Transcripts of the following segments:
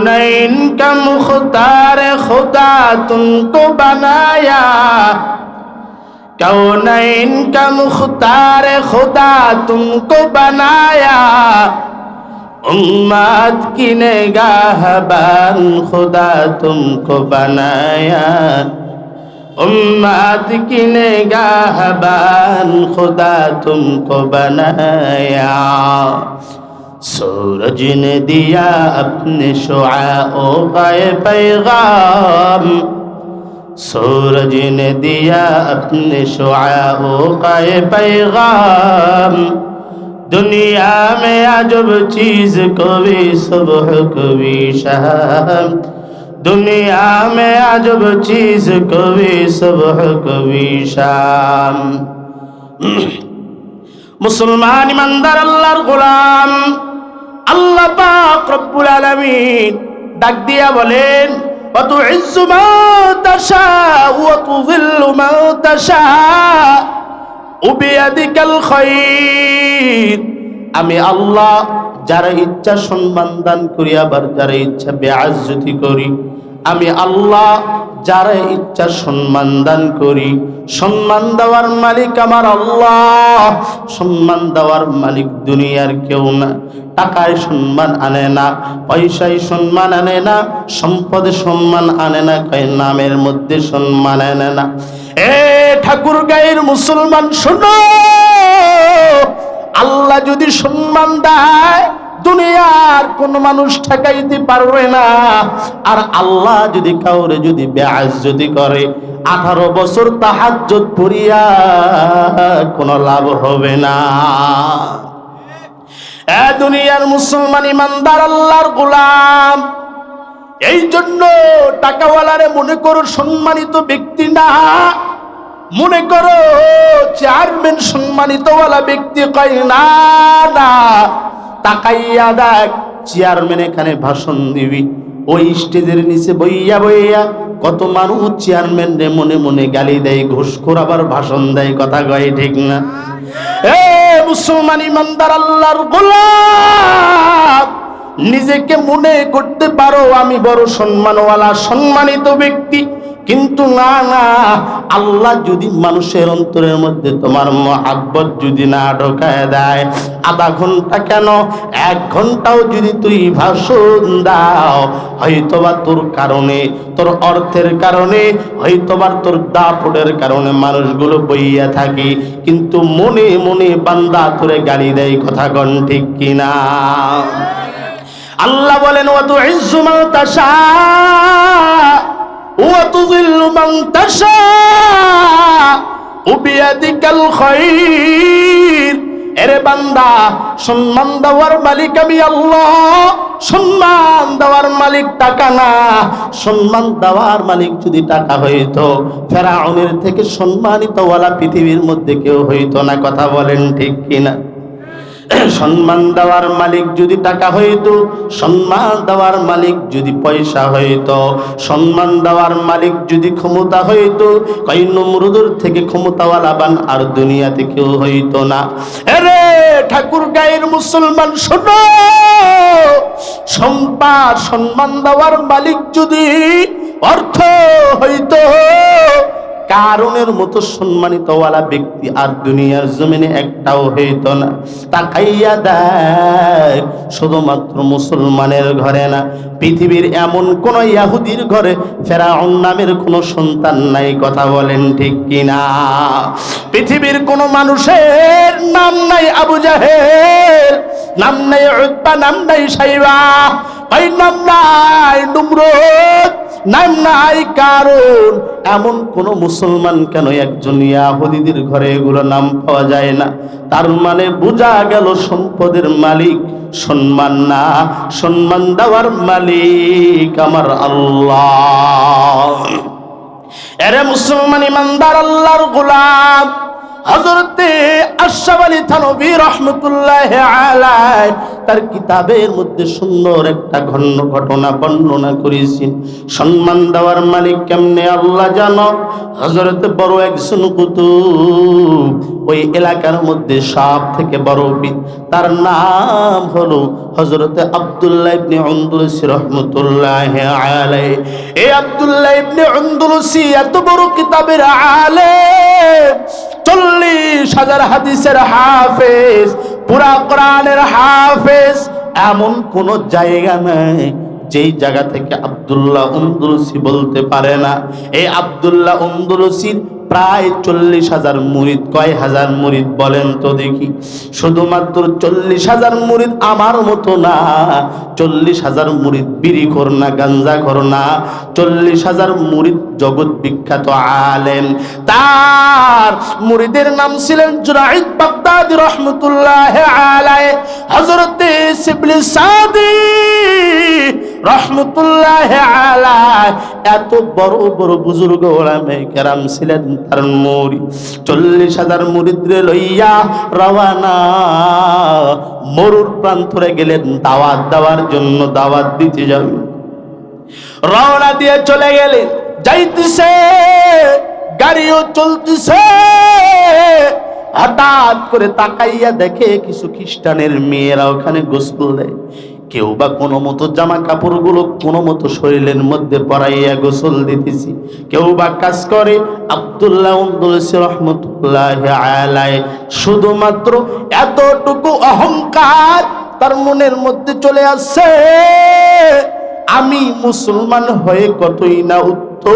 कौनैन का मुख्तार खुदा तुमको बनाया, कौनैन का मुख्तार खुदा तुमको बनाया, उम्मत की निगाहबान खुदा तुमको बनाया, उम्मत की निगाहबान खुदा तुमको बनाया। सूरज ने दिया अपने शुआओ का पैगाम, सूरज ने दिया अपने शुआओ का पैगाम, दुनिया में अजब चीज कभी सुबह कभी शाम, दुनिया में अजब चीज कभी सुबह कभी शाम। मुसलमान ईमानदार अल्लाहर गोलाम, আল্লাহ পাক রব্বুল আলামিন ডাক দিয়া বলেন, ওয়া তুইজ্জু মান তাশা ওয়া তুযিল্লু মান তাশা বিয়াদিকাল খায়র। আমি আল্লাহ যারা ইচ্ছা সম্মান দান করি, আবার যারা ইচ্ছা বেইজ্জতি করি। আমি আল্লাহ যারা ইচ্ছা সম্মান দান করি। সম্মান দেওয়ার মালিক আমার আল্লাহ, সম্মান দেওয়ার মালিক দুনিয়ার কেউ না। টাকায় সম্মান আনে না, পয়সায় সম্মান আনে না, সম্পদে সম্মান আনে না, নামের মধ্যে সম্মান আনে না। এ ঠাকুর গায়ের মুসলমান শোনো, আল্লাহ যদি সম্মান দেয় দুনিয়ার কোন মানুষ ঠেকাইতে পারবে না। আর আল্লাহ যদি কাউরে যদি বেইজ্জতি করে 18 বছর তাহাজ্জুদ পড়িয়া কোনো লাভ হবে না। এ দুনিয়ার মুসলমান ইমানদার আল্লাহর গোলাম, এই জন্য টাকাওয়ালারে মনে করো সম্মানিত ব্যক্তি না, মনে করো চেয়ারম্যান সম্মানিতওয়ালা ব্যক্তি। কয় না না, তাকাইয়া দেখ চেয়ারম্যান এখানে ভাষণ দিবি, ওই স্টেজের নিচে বইয়া বইয়া কত মানুষ চেয়ারম্যান রে মনে মনে গালি দেয়, ঘুষখোর আবার ভাষণ দেয়। কথা কয় ঠিক না? এ মুসলমান ইমানদার আল্লাহর গোলাম, নিজেকে মনে করতে পারো আমি বড় সম্মানওয়ালা সম্মানিত ব্যক্তি, কিন্তু না না, আল্লাহ যদি মানুষের অন্তরের মধ্যে তোমার মহাব্বত যদি না ঢোকায় দেয়, আধা ঘন্টা কেন 1 ঘন্টাও যদি তুই ভাষণ দাও, হয়তোবা তোর কারণে, তোর অর্থের কারণে, হয়তোবা তোর দাপটের কারণে মানুষগুলো বইয়া থাকে, কিন্তু মনে মনে বান্দা তোরে গালি দেয়। কথা কন ঠিক কিনা? আল্লাহ বলেন, ওয়া তুইজ্জু মান তাশা ওয়া তুযিল্লু মান তাশা বিয়াদিকাল খায়র। এরে বান্দা, সম্মান দেওয়ার মালিক আমি আল্লাহ, সম্মান দেওয়ার মালিক টাকা না। সম্মান দেওয়ার মালিক যদি টাকা হইতো, ফেরাউনের থেকে সম্মানিত ওয়ালা পৃথিবীর মধ্যে কেউ হইতো না। কথা বলেন ঠিক কিনা? সম্মান দেওয়ার মালিক যদি টাকা হইতো, সম্মান দেওয়ার মালিক যদি পয়সা হইতো, সম্মান দেওয়ার মালিক যদি ক্ষমতা হইতো, কই নমরুদের থেকে ক্ষমতাওয়ালা বান আর দুনিয়াতে কেউ হইতো না। আরে ঠাকুর গায়ের মুসলমান শোনো, সম্পদ সম্মান দেওয়ার মালিক যদি অর্থ হইতো, কারণের মতো সম্মানিত ওয়ালা ব্যক্তি আর দুনিয়ার জমিনে একটাও হইতো না। তাকাইয়া দেখ, শুধুমাত্র মুসলমানের ঘরে না, পৃথিবীর এমন কোন ইহুদির ঘরে ফেরাউন নামের কোন সন্তান নাই। কথা বলেন ঠিক কিনা? পৃথিবীর কোন মানুষের নাম নাই আবু জাহেল, নাম নাই উতবা, নাম নাই সাইবা, ওই নাম নাই নমরুদ, নাম নাই কারণ। এমন কোন মুসলমান কেন একজন ইহুদিদের ঘরে এগুলো নাম পাওয়া যায় না? তার মানে বোঝা গেল সম্পদের মালিক সম্মান না, সম্মান দেওয়ার মালিক আমার আল্লাহ। এরে মুসলমান ইমানদার আল্লাহর গোলাম, হযরতে আশরাফ আলী থানভী রাহমাতুল্লাহি আলাইহি তার কিতাবের মধ্যে সুন্দর একটা ঘটনা বর্ণনা করেছেন। সম্মান দেওয়ার মালিক কেমনে আল্লাহ জানো। হযরতে বড় একজন কুতুব, ওই এলাকার মধ্যে সব থেকে বড় পীর, তার নাম হলো হযরতে আব্দুল্লাহ ইবনে উনদুলুসি রাহমাতুল্লাহি আলাইহি। এই আব্দুল্লাহ ইবনে উনদুলুসি এত বড় কিতাবের আলেম, 40,000 হাদিসের হাফেজ, পুরা কোরআনের হাফেজ। এমন কোন জায়গা নাই যেই জায়গা থেকে আব্দুল্লাহ উনদুলুসি বলতে পারে না। এই আব্দুল্লাহ উনদুলুসির প্রায় 40,000 মুরিদ। কয় হাজার মুরিদ বলেন তো দেখি? শুধুমাত্র 40,000 মুরিদ আমার মতো না। 40,000 মুরিদ বিড়িখোর না, গাঞ্জাখোর না। 40,000 মুরিদ জগৎ বিখ্যাত আলেম। তার মুরিদের নাম ছিলেন জুনাইদ বাগদাদী রাহমাতুল্লাহি আলাইহি। হযরতে শিবলি সাদি রাহমাতুল্লাহি আলাইহি এত বড় বড় বুজুর্গ ওলামায়ে কেরাম ছিলেন তার মুরিদ। 40,000 মুরিদরে লইয়া রওয়ানা মরুর প্রান্তরে গেলেন দাওয়াত দেওয়ার জন্য, দাওয়াত দিতে যাবেন। রওনা দিয়ে চলে গেলেন, যাইতেছে, গাড়িও চলতেছে। হঠাৎ করে তাকাইয়া দেখে কিছু খ্রিস্টানের মেয়েরা ওখানে গোসল দেয়। কেউ বা কোনো মতো জামা কাপড়গুলো কোনো মতো শরীরের মধ্যে পরাইয়া গোসল দিতেছি, কেউ বা কাজ করে। আব্দুল্লাহ উনদুলুসি রাহমাতুল্লাহি আলাইহি শুধুমাত্র এতটুকু অহংকার তার মনের মধ্যে চলে আসছে, আমি মুসলমান হয়ে কতই না উত্তম,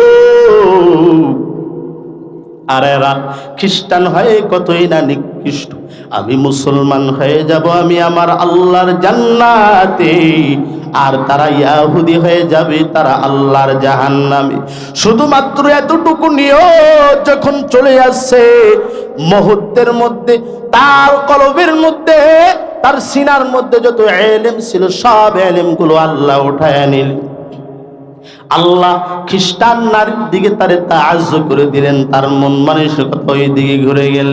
আর এরা খ্রিস্টান হয়ে কতই না নিকৃষ্ট। আমি মুসলমান হয়ে যাব, আমি আমার আল্লাহর জান্নাতে, আর তারা ইহুদি হয়ে যাবে, তারা আল্লাহর জাহান্নামে। শুধুমাত্র এতটুকু নিয়ত যখন চলে আসছে, মুহূর্তের মধ্যে তার কলবের মধ্যে, তার সিনার মধ্যে যত ইলম ছিল সব ইলমগুলো আল্লাহ উঠায় নিলেন। আল্লাহ খ্রিস্টান নারীর দিকে তারে তাআজ্জুব করে দিলেন, তার মন মানসিকতা ওই দিকে ঘুরে গেল।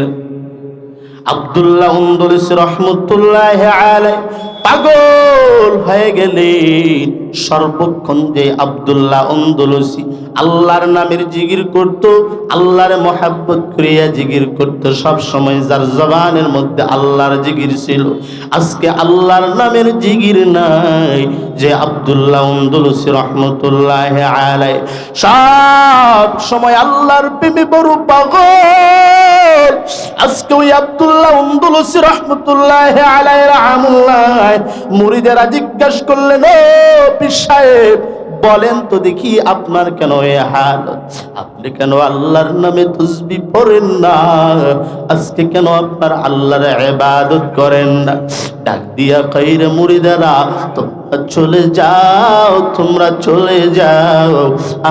আব্দুল্লাহ উনদুলুসি রাহমাতুল্লাহি আলাইহি পাগল হয়ে গেলেন। সর্বক্ষণ যে আব্দুল্লাহ উনদুলুসি আল্লাহর নামের জিকির করত, আল্লাহর মহব্বত করিয়া জিকির করত, সব সময় যার জবানের মধ্যে আল্লাহর জিকির ছিল। আজকে আল্লাহর নামের জিকির নাই। যে আব্দুল্লাহ উনদুলুসি রাহমাতুল্লাহি আলাইহি সব সময় আল্লাহর প্রেমে বড় পাগল, আজকে ওই আব্দুল্লাহ উনদুলুসি রাহমাতুল্লাহি আলাইহি রাহমাতুল্লাহ মুরিদেরা জিজ্ঞাসা করলেন, ও পীর সাহেব বলেন তো দেখি আপনার কেন এই হালত? আপনি কেন আল্লাহর নামে তাসবিহ পড়েন না? আজকে কেন আপনার আল্লাহর ইবাদত করেন না? ডাক দিয়া কইর, মুরিদেরা তোমরা চলে যাও, তোমরা চলে যাও,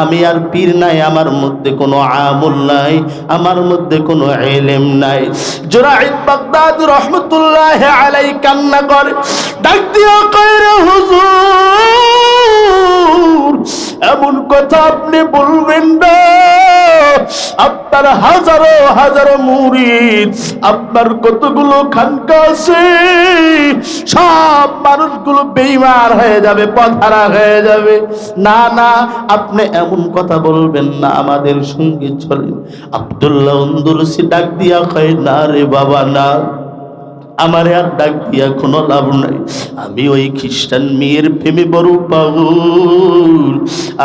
আমি আর পীর নাই, আমার মধ্যে কোনো আমল নাই, আমার মধ্যে কোনো ইলম নাই। জুনাইদ বাগদাদী রাহমাতুল্লাহি আলাইহি কান্না করে, ডাক দিয়া কইর, হুজুর এমন কথা আপনি বলবেন না। আপনার হাজারো হাজারো মুরিদ, আপনার কতগুলো খানকা আছে, সব মানুষগুলো বেঈমান হয়ে যাবে, পথহারা হয়ে যাবে। না না, আপনি এমন কথা বলবেন না, আমাদের সঙ্গে চলেন। আব্দুল্লাহ উনদুলুসি ডাক দিয়া কয়, না রে বাবা না, আমার আর ডাক দিয়া কোনো লাভ নাই। আমি ওই খ্রিস্টান মেয়ের প্রেমে বড় পাগল,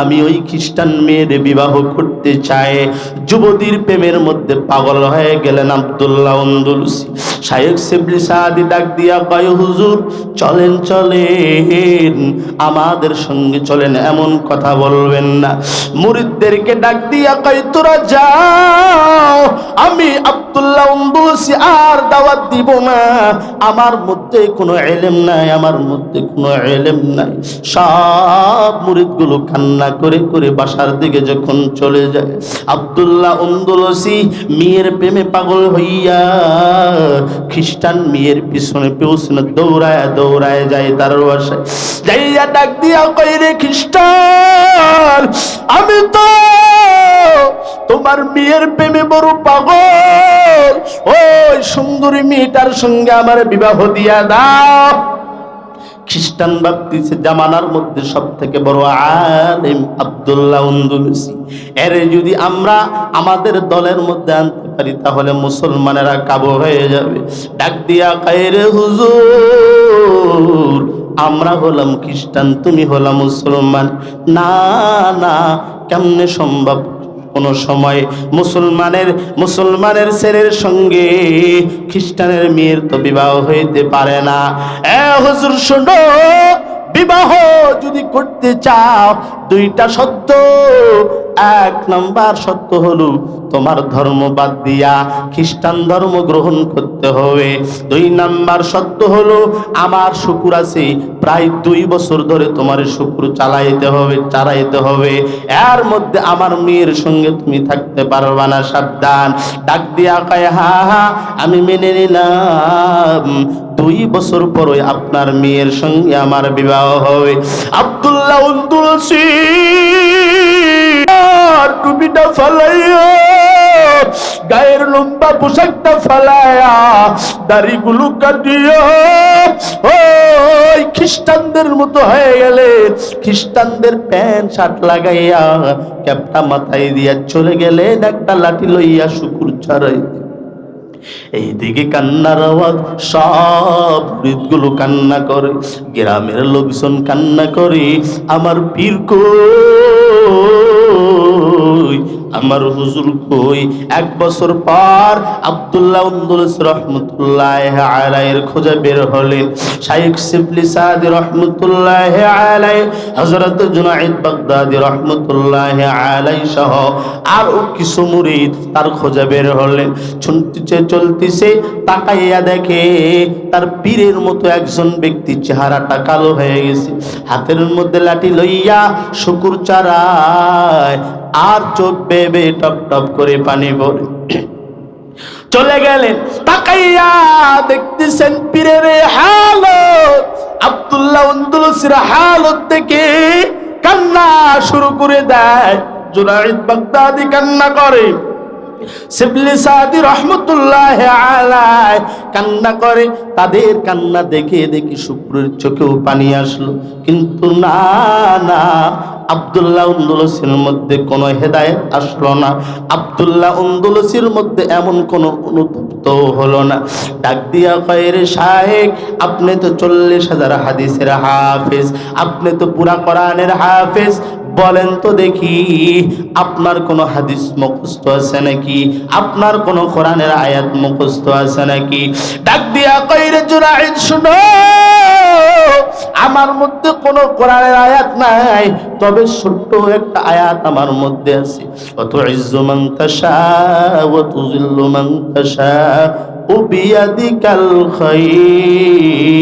আমি ওই খ্রিস্টান মেয়ের বিবাহ করতে চাই। যুবতীর প্রেমের মধ্যে পাগল হয়ে গেলেন আব্দুল্লাহ উনদুলুসি। শায়েখ শিবলি সাদি ডাক দিয়া কয়, হুজুর চলেন চলেন, আমাদের সঙ্গে চলেন, এমন কথা বলবেন না। মুরিদদেরকে ডাক দিয়া কয়, তোরা যাও, আমি আব্দুল্লাহ উনদুলুসি আর দাওয়াত দিব না, আমার মধ্যে কোনো ইলম নাই, আমার মধ্যে কোনো ইলম নাই। সব মুরিদগুলো কান্না করে করে বাসার দিকে যখন চলে যায়, আব্দুল্লাহ উনদুলুসি মেয়ের প্রেমে পাগল হইয়া খ্রিস্টান মেয়ের পিছনে পিছনে দৌড়ায় দৌড়ায় যায় তার বাসায়। যাইয়া ডাক দিয়া কই, রে খ্রিস্টান, আমি তো তোমার মেয়ের প্রেমে বড় পাগল, ওই সুন্দরী মেয়েটার সঙ্গে আমার বিবাহ দিয়া দাও। খ্রিস্টান ভাবতেছে জামানার মধ্যে সব থেকে বড় আলেম আব্দুল্লাহ আন্দুলুসি, এর যদি আমরা আমাদের দলের মধ্যে আনতে পারি তাহলে মুসলমানেরা কাবু হয়ে যাবে। ডাক দিয়া কয়, রে হুজুর, আমরা হলাম খ্রিস্টান, তুমি হলাম মুসলমান। না না, কেমনে সম্ভব? কোন সময় মুসলমানের ছেলের সঙ্গে খ্রিস্টানের মেয়ের তো বিবাহ হইতে পারে না। হুজুর শোনো, বিবাহ যদি করতে চাও দুইটা শর্ত। এক নাম্বার শর্ত হলো তোমার ধর্ম বাদ দিয়া খ্রিস্টান ধর্ম গ্রহণ করতে হবে। দুই নাম্বার শর্ত হলো আমার শুকুর আছে, প্রায় 2 বছর ধরে তোমার শুকুর চালাইতে হবে। এর মধ্যে আমার মেয়ের সঙ্গে তুমি থাকতে পারবা না, সাবধান। ডাক দিয়া কয়, হা হা, আমি মেনে নিলাম, 2 বছর পরে আপনার মেয়ের সঙ্গে আমার বিবাহ হবে। আব্দুল্লাহ আন্দুলুসি টুপিটা ফালাইয়া, গায়ের লম্বা পোশাকটা ফালাইয়া, দাড়িগুলো কাটিয়া ওই খ্রিস্টানদের মতো হয়ে গেলে, খ্রিস্টানদের প্যান্ট শার্ট লাগাইয়া ক্যাপটা মাথায় দিয়া চলে গেলেন একটা লাঠি লইয়া শুকুর ছাড়াইতে। এইদিকে কান্নার আওয়াজ, সব মুরিদগুলো কান্না করে, গ্রামের লোকজন কান্না করে, আমার পীর কই, আমার হুজুর কই। 1 বছর পর আব্দুল্লাহ আন্দুলুসি রহমতুল্লাহ আলাইহির খোঁজে বের হলেন শাইখ শিবলি সাদি রহমতুল্লাহ আলাইহি, হযরত জুনাইদ বাগদাদি রহমতুল্লাহ আলাইহি সহ আরো কিছু মুরিদ তার খোঁজে বের হলেন। চলতেছে, তাকাইয়া দেখে তার পীরের মতো একজন ব্যক্তি, চেহারাটা কালো হয়ে গেছে, হাতের মধ্যে লাঠি লইয়া শুকুর চারায়, আর চোখ বেবে টপ টপ করে পানি পড়ে। চলে গেলেন, তাকাইয়া দেখতেছেন পীরের হালত, আব্দুল্লাহ আন্দুলুসির হালত দেখে কান্না শুরু করে দেয়। জুনাইদ বাগদাদি কান্না করে, শিবলি সাদি রহমতুল্লাহ আলাইহি কান্না করে। তাদের কান্না দেখে দেখে শুকুরের চোখেও পানি আসলো, কিন্তু না না, আব্দুল্লাহ আন্দুলুসির মধ্যে কোনো হেদায়েত আসলো না। আব্দুল্লাহ আন্দুলুসির মধ্যে এমন কোনো অনুতপ্ত হলো না। ডাক দিয়া কয়, রে শায়েখ, আপনি তো 40,000 হাদিসের হাফেজ, আপনি তো পুরা কোরআনের হাফেজ, বলেন তো দেখি আপনার কোন হাদিস মুখস্থ আছে নাকি? আপনার কোন কোরআনের আয়াত মুখস্থ আছে নাকি? ডাক দিয়া কয়, রে জুনাইদ শুনো, আমার মধ্যে কোন কোরআনের আয়াত নাই, তবে ছোট্ট একটা আয়াত আমার মধ্যে আছে। ওয়াতুইজ্জু মান তাশা ওয়া তুযিল্লু মান তাশা বিয়াদিকাল খায়র।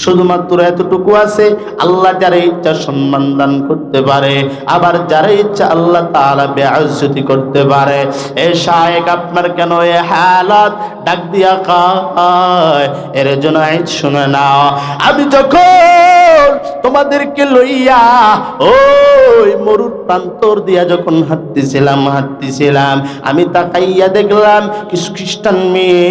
শুধুমাত্র এতটুকু আছে, আল্লাহ যারা ইচ্ছা সম্মান দান করতে পারে, আবার যারা ইচ্ছা আল্লাহ তাআলা বেইজ্জতি করতে পারে। এ শায়েখ, আপনার কেন এ হালাত? ডাক দিয়া কয়, এর জুনাইদ শুনে নাও, আমি যখন তোমাদেরকে লইয়া ওই মরুর প্রান্তর দিয়া যখন হাঁটতেছিলাম, আমি তাকাইয়া দেখলাম কিছু খ্রিস্টান মেয়ে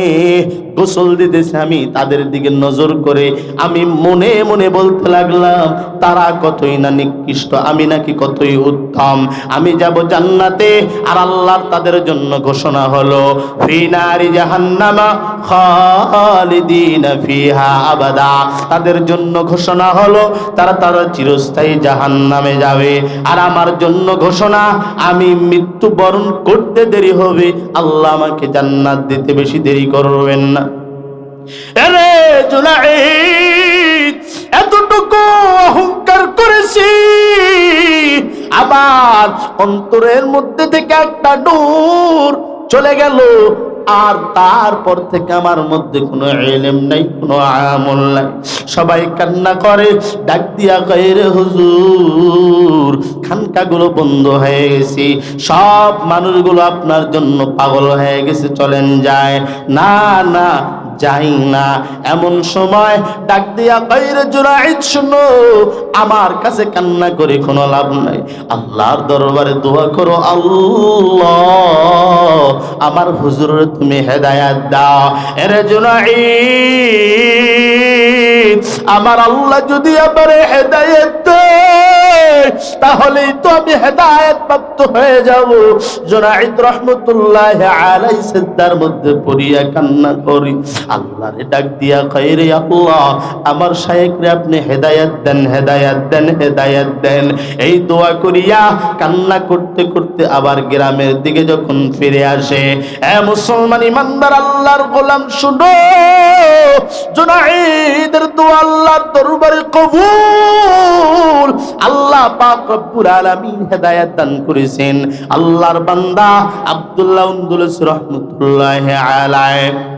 গোসল দিতেছে। আমি তাদের দিকে নজর করে আমি মনে মনে বলতে লাগলাম, তারা কতই না নিকৃষ্ট, আমি নাকি কতই উত্তম, আমি যাব জান্নাতে। আর আল্লাহর তাদের জন্য ঘোষণা হলো, ফি নারি জাহান্নামা খালিদিনা ফিহা আবাদা, তাদের জন্য ঘোষণা হলো তারা চিরস্থায়ী জাহান্নামে যাবে। আর আমার জন্য ঘোষণা, আমি মৃত্যুবরণ করতে দেরি হবে, আল্লাহ আমাকে জান্নাত দিতে বেশি দেরি করবেন না। আরে জুনাইদ, এতটুকু অহংকার করেছি, আবার অন্তরের মধ্যে থেকে একটা নূর চলে গেল, আর তারপর থেকে আমার মধ্যে কোনো ইলম নাই, কোনো আমল নাই। সবাই কান্না করে, ডাক দিয়া কয়, রে হুজুর, খানকাগুলো বন্ধ হয়ে গেছে, সব মানুষগুলো আপনার জন্য পাগল হয়ে গেছে, চলেন যায়। না না, যাই না। এমন সময় ডাক দিয়া কইরে জুনাইদ শুনো, আমার কাছে কান্না করে কোনো লাভ নাই, আল্লাহর দরবারে দোয়া করো, আল্লাহ আমার হুজুরের তুমি হেদায়েত দাও। এরে জুনাইদ, আমার আল্লাহ যদি আমারে হেদায়েত দেয় তাহলেই তো আমি হেদায়েত প্রাপ্ত হয়ে যাব। জুনাইদ রাহমাতুল্লাহি আলাইহি সিজদার মধ্যে পড়িয়া কান্না করি, আল্লাহরে ডাক দিয়া কয়, রে আল্লাহ আমার শায়েখরে আপনি হেদায়েত দেন, হেদায়েত দেন, হেদায়েত দেন। এই দোয়া করিয়া কান্না করতে করতে আবার গ্রামের দিকে যখন ফিরে আসে, এ মুসলমান ইমানদার আল্লাহর গোলাম শুনো, জুনাইদের দোয়া আল্লাহর দরবারে কবুল। আল্লাহ পাক রব্বুল আলামিন হেদায়েত দান করেছেন। আল্লাহর বান্দা আব্দুল্লাহ উন্দুলুস রাহমাতুল্লাহি আলাইহি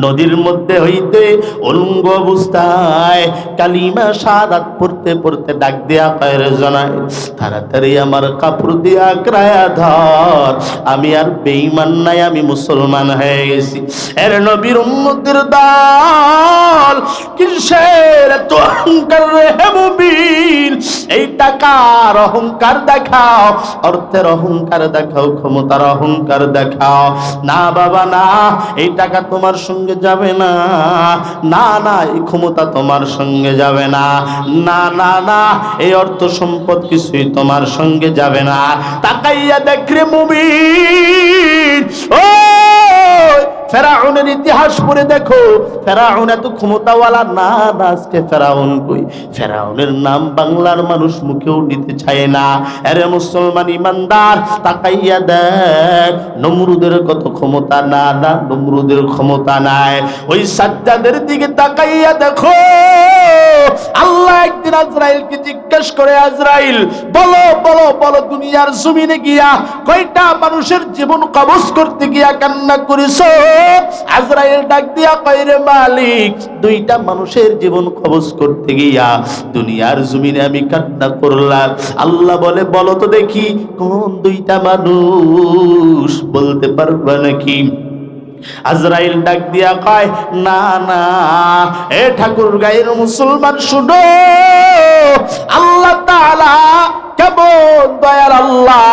নদীর মধ্যে হইতে উলঙ্গ অবস্থায় কালিমা শাহাদাত পড়তে পড়তে ডাক দিয়া কয়, রে জনাই তাড়াতাড়ি আমার কাপড় দিয়া আঁকড়ায়া ধর, আমি আর বেঈমান নাই, আমি মুসলমান হয়ে গেছি। এর নবীর উম্মতের দল কিসের এত অহংকার রে মুমিন? এই টাকার অহংকার দেখাও, অর্থের অহংকার দেখাও, ক্ষমতার অহংকার দেখাও। না বাবা না, এই টাকা তোমার সঙ্গে যাবে না, না না এই ক্ষমতা তোমার সঙ্গে যাবে না, না না না এই অর্থ সম্পদ কিছুই তোমার সঙ্গে যাবে না। তাকাইয়া দেখ রে মুমিন, ও ফেরাউনের ইতিহাস পড়ে দেখো, ফেরাউন এত ক্ষমতাওয়ালা না, আজকে ফেরাউন কই? ফেরাউনের নাম বাংলার মানুষ মুখেও নিতে চায় না। আরে মুসলমান ইমানদার তাকাইয়া দেখ, নমরুদের কত ক্ষমতা, না না নমরুদের ক্ষমতা নাই। ওই সাজ্জাদের দিকে তাকাইয়া দেখো, আল্লাহ একদিন আজরাইলকে জিজ্ঞেস করে, আজরাইল বলো বলো বলো, দুনিয়ার জমিনে গিয়া কয়টা মানুষের জীবন কবজ করতে গিয়া কান্না করেছো? আজরাইল ডাক দিয়া কয়, রে মালিক, দুইটা মানুষের জীবন কবজ করতে গিয়া দুনিয়ার জমিনে আমি কান্না করলাম। আল্লাহ বলে, বলো তো দেখি কোন দুইটা মানুষ, বলতে পারবা নাকি? আজরাইল ডাক দিয়া কয়, না না এ ঠাকুর গায়ের মুসলমান শুনো, আল্লাহ তাআলা কেমন দয়ার আল্লাহ,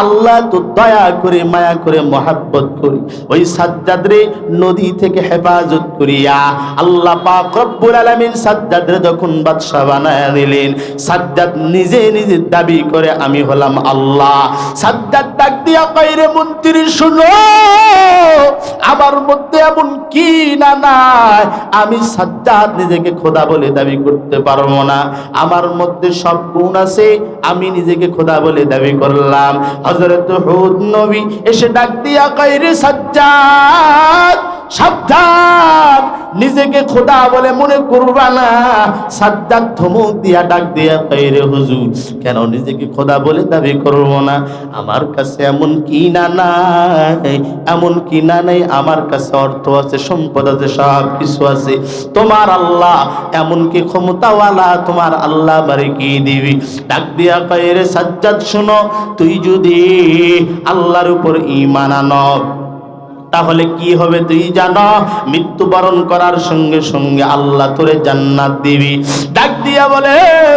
আল্লাহ তো দয়া করে মায়া করে মহাব্বত করি ওই সাজ্জাদরে নদী থেকে হেফাজত করিয়া আল্লাহ পাক রব্বুল আলামিন সাজ্জাদরে যখন বাদশা বানায়া দিলেন, সাজ্জাদ নিজে নিজে দাবি করে আমি হলাম আল্লাহ। সাজ্জাদ ডাক দিয়া কয়, রে মন্ত্রী শুনো, আমার মধ্যে এমন কি না নাই, আমি সাজ্জাদ নিজেকে খোদা বলে দাবি করতে পারবো না, আমার মধ্যে সব গুণ আছে, আমি নিজেকে খোদা বলে দাবি করলাম। হযরত হুদ নবী এসে ডাক দিয়া কয়, রে সাজ্জাদ সাবধান, নিজেকে খোদা বলে মনে করবা না। সাজ্জাদ ধমক দিয়া ডাক দিয়া কয়, রে হুজুর কেন নিজেকে খোদা বলে দাবি করব না? আমার কাছে এমন কি না নাই, এমন কি না নাই, আমার কাছে অর্থ আছে, সম্পদ আছে, সব কিছু আছে। তোমার আল্লাহ এমন কি ক্ষমতাওয়ালা, তোমার আল্লাহ বারে কি দিবি? ডাক দিয়া কয়, রে সাজ্জাদ শোনো, তুই যদি আল্লাহর উপর ঈমান আনো তাহলে কি হবে তুই জানো? মৃত্যুবরণ করার সঙ্গে সঙ্গে আল্লাহ তোরে জান্নাত দিবি। ডাক দিয়া বলে,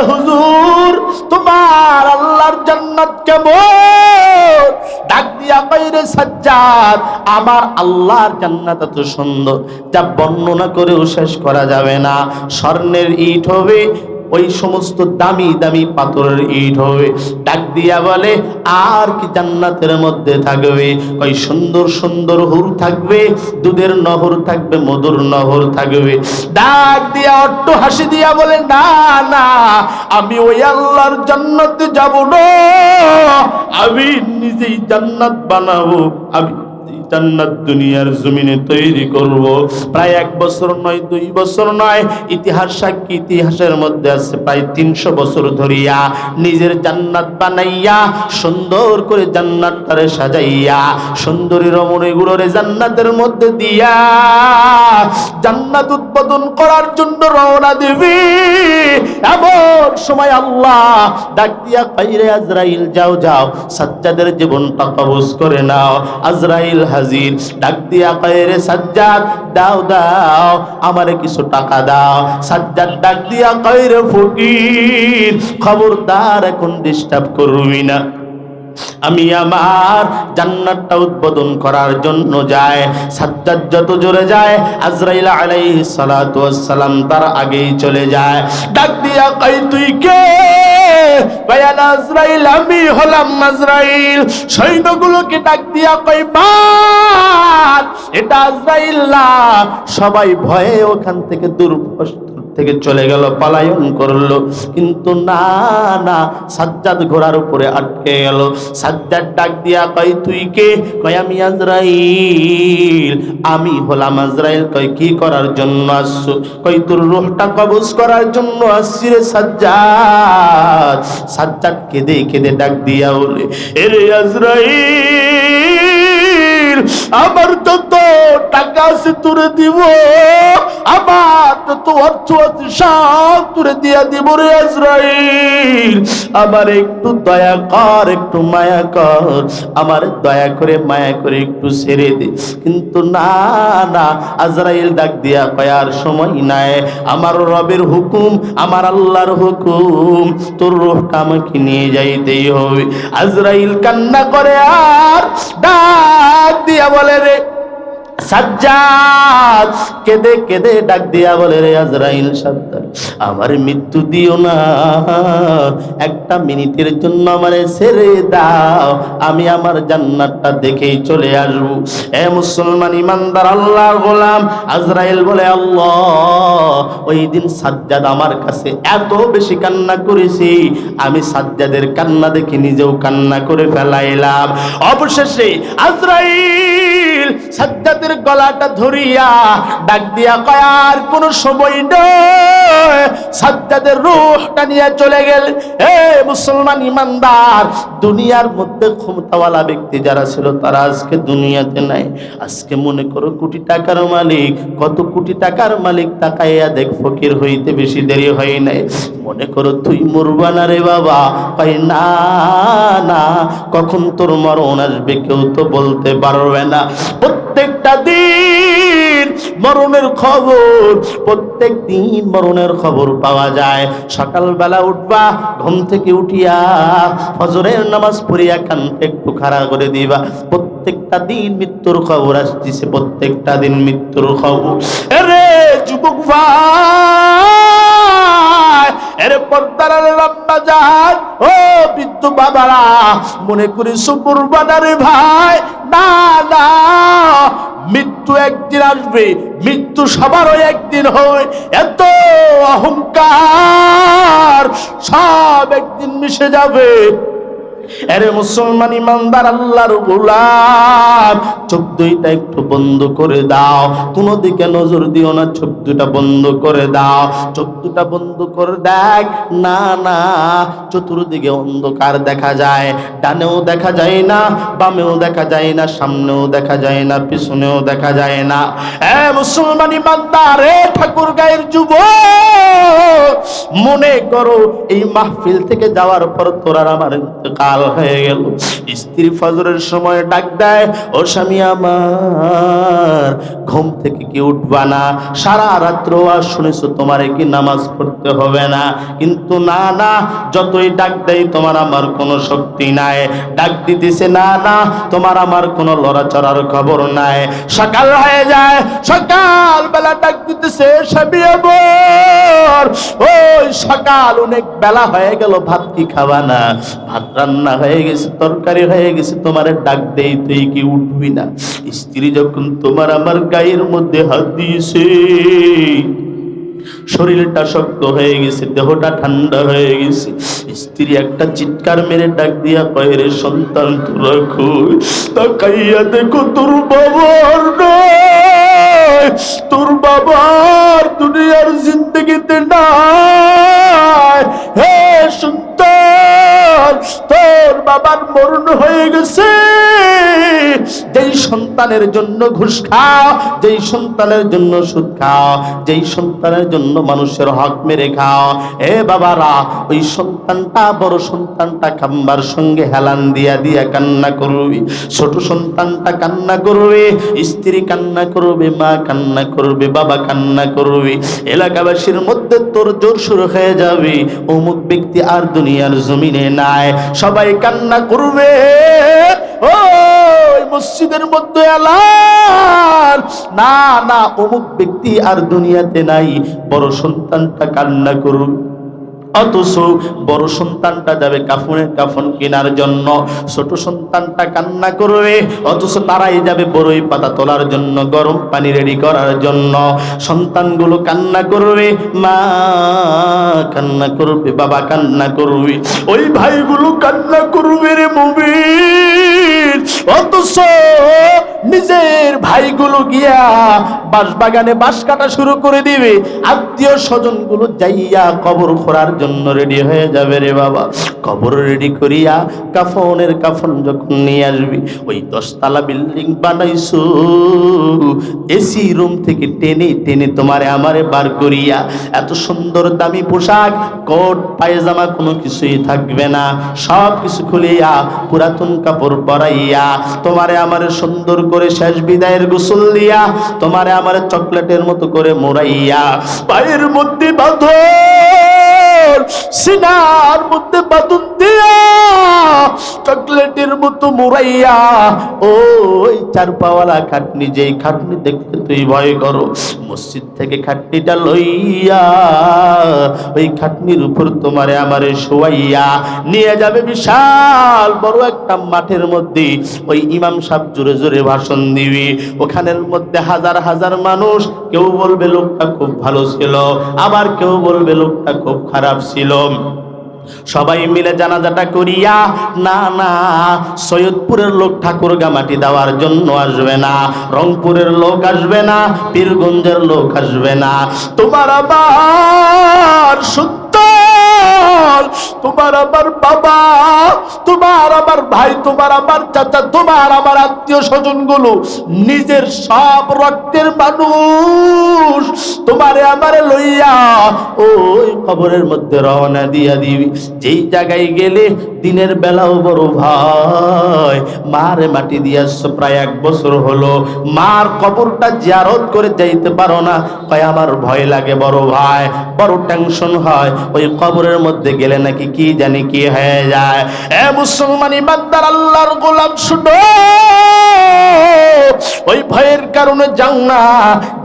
হুজুর তোমার আল্লাহর জান্নাত কেমন? ডাক দিয়া কয়, রে সাজ্জাদ আমার আল্লাহর জান্নাত এত সুন্দর যা বর্ণনা করেও শেষ করা যাবে না। স্বর্ণের ইট হবে, ওই সমস্ত দামি দামি পাথরের ইট হবে। ডাক দিয়া বলে, আর কি জান্নাতের মধ্যে থাকবে? ওই সুন্দর সুন্দর হুর থাকবে, দুধের নহর থাকবে, মধুর নহর থাকবে। ডাক দিয়া অট্ট হাসি দিয়া বলে, না না আমি ওই আল্লাহর জান্নাতে যাব না, আমি নিজেই জান্নাত বানাবো, আমি জান্নাত দুনিয়ার জমিনে তৈরি করব। প্রায় 1 বছর নয়, 2 বছর নয়, ইতিহাস সাক্ষী, ইতিহাসের মধ্যে আছে প্রায় 300 বছর ধরিয়া নিজের জান্নাত বানাইয়া সুন্দর করে জান্নাতটারে সাজাইয়া সুন্দরী রমণীগুলোরে জান্নাতের মধ্যে দিয়া জান্নাত উদ্বোধন করার জন্য রওনা দিবি। এমন সময় আল্লাহ ডাক দিয়া কয়, রে আজরাইল যাও যাও, সাজ্জাদের জীবনটা কবজ করে নাও। আজরাইল হাজির। ডাক দিয়া কয় রে সাজ্জাদ দাও দাও আমারে কিছু টাকা দাও। সাজ্জাদ ডাক দিয়া কয় রে ফকির খবরদার এখন ডিস্টার্ব করবি না, আমি আমার জান্নাতটা উদ্বোধন করার জন্য যায়। সাজ্জাদ যত জোরে যায় আজরাইল আলাইহিস সালাতু ওয়াস সালাম তার আগেই চলে যায়। ডাক দিয়া কয় তুই কে? কয় আনা আজরাইল, আমি হলাম আজরাইল। সৈন্যগুলোকে ডাক দিয়া কয় মার, এটা আজরাইল না। সবাই ভয়ে ওখান থেকে দূর থেকে চলে গেল, পলায়ন করলো। কিন্তু না না, সাজ্জাদ ঘোড়ার উপরে আটকে গেল। সাজ্জাদ ডাক দিয়া কয় তুই কে? কয় আমি আজরাইল। আমি হলাম আজরাইল। কয় কি করার জন্য আসছো? কয় তোর রূহটা কবজ করার জন্য আসছি রে সাজ্জাদ। সাজ্জাদ কেঁদে কেঁদে ডাক দিয়া বলে এরে আজরাইল, আমার যত টাকা আছে তোরে দিব, আমার যত অর্থ আছে সব তোরে দিয়া দিব রে আজরাইল। আমার একটু দয়া কর, একটু মায়া কর, আমার দয়া করে মায়া করে একটু ছেড়ে দে। কিন্তু না না, আজরাইল ডাক দিয়া কয় আর সময় নাই, আমার রবের হুকুম, আমার আল্লাহর হুকুম, তোর রূহটা আমাকে নিয়ে যাইতেই হবে। আজরাইল কান্না করে আর ডাক দিয়া বলে রে সাজ্জাদ, কেঁদে কেঁদে ডাক দিয়া বলে রে আজরাইল সাজ্জাদ আমার মৃত্যু দিও না, একটা মিনিটের জন্য আমারে ছেড়ে দাও, আমি আমার জান্নাতটা দেখেই চলে আসবো। এ মুসলমান ইমানদার আল্লাহর গোলাম, আজরাইল বলে আল্লাহ, ওই দিন সাজ্জাদ আমার কাছে এত বেশি কান্না করেছি, আমি সাজ্জাদের কান্না দেখে নিজেও কান্না করে ফেলাইলাম। অবশেষে আজরাইল সাজ্জাদের গলাটা ধরিয়া ডাক দিয়া কয় আর কোন সময় নয়, সাজ্জাদের রূহটা নিয়ে চলে গেল। হে মুসলমান ইমানদার, দুনিয়ার মধ্যে ক্ষমতাওয়ালা ব্যক্তি যারা ছিল তারা আজকে দুনিয়াতে নাই। আজকে মনে করো কোটি টাকার মালিক, কত কোটি টাকার মালিক, তাকাইয়া দেখ ফকির হইতে বেশি দেরি হয় নাই। মনে করো তুই মরবা না রে বাবা, কয় না না, কখন তোর মরণ আসবে কেউ তো বলতে পারবে না। প্রত্যেকটা দিন মরণের খবর, প্রত্যেক দিন মরণের খবর পাওয়া যায়। সকালবেলা উঠবা, ঘুম থেকে উঠিয়া ফজরের নামাজ পড়িয়া কানকে একটু খাড়া করে দিবা, প্রত্যেকটা দিন মৃত্যুর খবর আসতেছে, প্রত্যেকটা দিন মৃত্যুর খবর। আরে যুবক ভাই, এরে পর্দার লম্বা যান, ও বৃদ্ধ বাবারা, মনে করি সুপুর বানারে ভাই, না না, মৃত্যু একদিন আসবে, মৃত্যু সবারও একদিন হয়। এত অহংকার সব একদিন মিশে যাবে। আরে মুসলমান ইমানদার আল্লাহর গোলাম, চোখ দুইটা একটু বন্ধ করে দাও, কোনো দিকে নজর দিও না, চোখ দুটা বন্ধ করে দাও, চোখ দুটা বন্ধ করে দেখ। না না, চতুর্দিকে অন্ধকার দেখা যায়, ডানেও দেখা যায় না, বামেও দেখা যায় না, সামনেও দেখা যায় না, পিছনেও দেখা যায় না। এ মুসলমান ইমানদার, এ ঠাকুর গায়ের যুবক, মনে করো এই মাহফিল থেকে যাওয়ার পর তোর আর আমার ইন্তেকাল হয়ে গেল। স্ত্রী ফজরের সময় ডাক দেয়, ও স্বামী আমার, ঘুম থেকে কি উঠবা না? সারা রাত্র আর শুনেছো তোমার কি নামাজ পড়তে হবে না? কিন্তু না না, যতই ডাক দেয় তোমার আমার কোনো শক্তি নাই, ডাক দিতেছে না না, তোমার আমার কোনো লড়াচড়ার খবর নাই। সকাল হয়ে যায়, সকাল বেলা ডাক দিতেছে, স্বামী আমার, ওই সকাল অনেক বেলা হয়ে গেল, ভাত কি খাবা না? ভাত রান্না হয়ে গেছে, তরকারি হয়ে গেছে, তোমার ডাক দেই তুই কি উঠবি না? স্ত্রী যখন তোমার আমার গায়ের মধ্যে হাত দিয়েছে, শরীরটা শক্ত হয়ে গেছে, দেহটা ঠান্ডা হয়ে গেছে, স্ত্রী একটা চিৎকার মেরে ডাক দিয়া কয় রে সন্তান তোরা কই? তাকাইয়া দেখো তোর বাবার নাই, তোর বাবার দুনিয়ার জিন্দগিতে নাই। হে সন্তান, তোর বাবার বরণ হয়ে গেছে। যেই সন্তানের জন্য ঘুষ খাও, যেই সন্তানের জন্য সুদ খাও, যেই সন্তানের জন্য মানুষের হক মেরে খাও, এ বাবারা ওই সন্তানটা বড় সন্তানটা খাম্বার সঙ্গে হেলান দিয়া দিয়া কান্না করবে, ছোট সন্তানটা কান্না করবে, স্ত্রী কান্না করবে, মা কান্না করবে, বাবা কান্না করবে। এলাকাবাসীর মধ্যে তোর জোর শুরু হয়ে যাবে, অমুক ব্যক্তি আর দুনিয়ার জমিনে নাই, সবাই কান্না করবে। ওই মসজিদের মধ্যে এলান, না না অমুক ব্যক্তি আর দুনিয়াতে নাই, বড় সন্তানটা কান্না করবে। অথচ বড় সন্তানটা যাবে কাফনের কাফন কেনার জন্য, ছোট সন্তানটা কান্না করবে। অথচ তারাই যাবে বড়ই পাতা তোলার জন্য, গরম পানি রেডি করার জন্য। সন্তানগুলো কান্না করবে, মা কান্না করবে, বাবা কান্না করবে, ওই ভাইগুলো কান্না করবে রে মুমিন। অথচ নিজের ভাইগুলো গিয়া বাঁশ বাগানে বাঁশ কাটা শুরু করে দিবে, আত্মীয় স্বজনগুলো যাইয়া কবর খোঁড়ার জন্য রেডি হয়ে যাবে রে বাবা। কবর রেডি করিয়া কাফনের কাফন যখন নিয়ে আসবি, ওই 10 তলা বিল্ডিং বানাইছো, এসি রুম থেকে টেনে টেনে তোমারে আমারে বার করিয়া, এত সুন্দর দামি পোশাক, কোট পায়জামা কোনো কিছুই থাকবে না, সব কিছু খুলিয়া পুরাতন কাপড় পরাইয়া তোমারে আমারে সুন্দর করে শেষ বিদায়ের গোসল দিয়া, তোমারে আমারে চকলেটের মতো করে মোড়াইয়া, পায়ের মধ্যে বাঁধন, সিনার মধ্যে বাঁধন দিয়া, চকলেটের মতো মোড়াইয়া, ওই চার পাওয়ালা খাটনি, যেই খাটনি দেখতে তুই ভয় করো, মসজিদ থেকে খাটনিটা লইয়া ওই খাটনির উপর তোমারে আমারে শোয়াইয়া নিয়ে যাবে বিশাল বড় একটা মাঠের মধ্যে। ওই ইমাম সাহেব জোরে জোরে ভাষণ দিবি, ওখানের মধ্যে হাজার হাজার মানুষ, কেউ বলবে লোকটা খুব ভালো ছিল, আবার কেউ বলবে লোকটা খুব খারাপ ছিল। সবাই মিলে জানাজাটা করিয়া, না না সৈয়দপুরের লোক ঠাকুরগা মাটি দেওয়ার জন্য আসবে না, রংপুরের লোক আসবে না, পীরগঞ্জের লোক আসবে না, তোমার আবার সন্তান, তোমার আমার বাবা, তোমার আমার ভাই, তোমার আমার চাচা, তোমার আমার আত্মীয় স্বজন গুলো, নিজের সব রক্তের মানুষ তোমারে আমারে লইয়া ওই কবরের মধ্যে রওনা দিয়া দিবি। যেই জায়গায় গেলে দিনের বেলাও বড় ভয়, মারে মাটি দিয়াছ প্রায় 1 বছর হলো, মার কবরটা জিয়ারত করে যাইতে পারো না, কয় আমার ভয় লাগে বড় ভাই, বড় টেনশন হয়, ওই কবরের মধ্যে গেলে নাকি কি জানি কি হয়ে যায়। এ মুসলমান ইমানদার আল্লাহর গোলাম শুনো, ওই ভয়ের কারণে যাও না,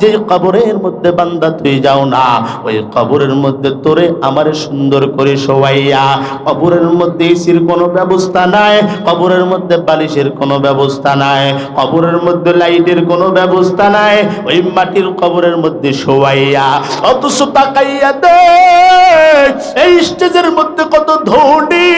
যে কবরের মধ্যে বান্দা তুই যাও না, ওই কবরের মধ্যে তোরে আমারে সুন্দর করে শোয়াইয়া, কবরের মধ্যে এসির কোনো ব্যবস্থা নাই, কবরের মধ্যে বালিশের কোনো ব্যবস্থা নাই, কবরের মধ্যে লাইটের কোনো ব্যবস্থা নাই, ওই মাটির কবরের মধ্যে শোয়াইয়া, অথচ তাকাইয়া দেখ এই স্টেজের মধ্যে কত ধনী,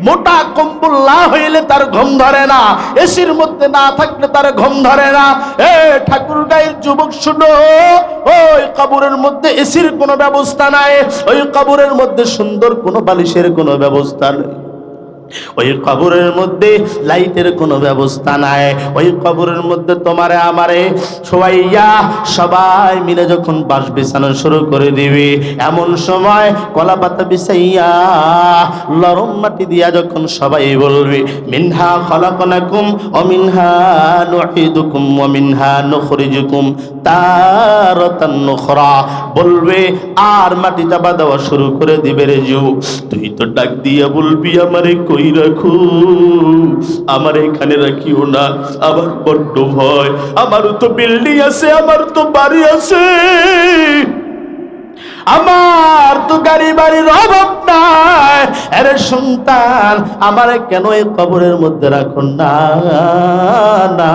মোটা কম্বল না হইলে তার ঘুম ধরে না, এসির মধ্যে না থাকলে তার ঘুম ধরে না। এ ঠাকুর গায়ের যুবক শুনো, ওই কবরের মধ্যে এসির কোনো ব্যবস্থা নাই, ওই কবরের মধ্যে সুন্দর কোনো বালিশের কোনো ব্যবস্থা নেই, ওই কবরের মধ্যে লাইটের কোনো ব্যবস্থা নাই, ওই কবরের মধ্যে তোমারে আমারে শোয়াইয়া সবাই মিলে যখন বাঁশ বিছানো শুরু করে দিবে, এমন সময় কলা পাতা বিছাইয়া নরম মাটি দিয়া যখন সবাই বলবে মিনহা খলাকনাকুম ওয়া মিনহা নুঈদুকুম ওয়া মিনহা নুখরিজুকুম তারাতান নুখরা, বলবে আর মাটি চাপা দেওয়া শুরু করে দিবে রে যুবক, তুই তো ডাক দিয়া বলবি আমারে কই রাখো, আমার এখানে রাখিও না, আমার বড্ড ভয়, আমারও তো বিল্ডিং আছে, আমার তো বাড়ি আছে, আমার তো গাড়ি বাড়ির অভাব নাই, আরে সন্তান আমারে কেন এই কবরের মধ্যে রাখুন না, না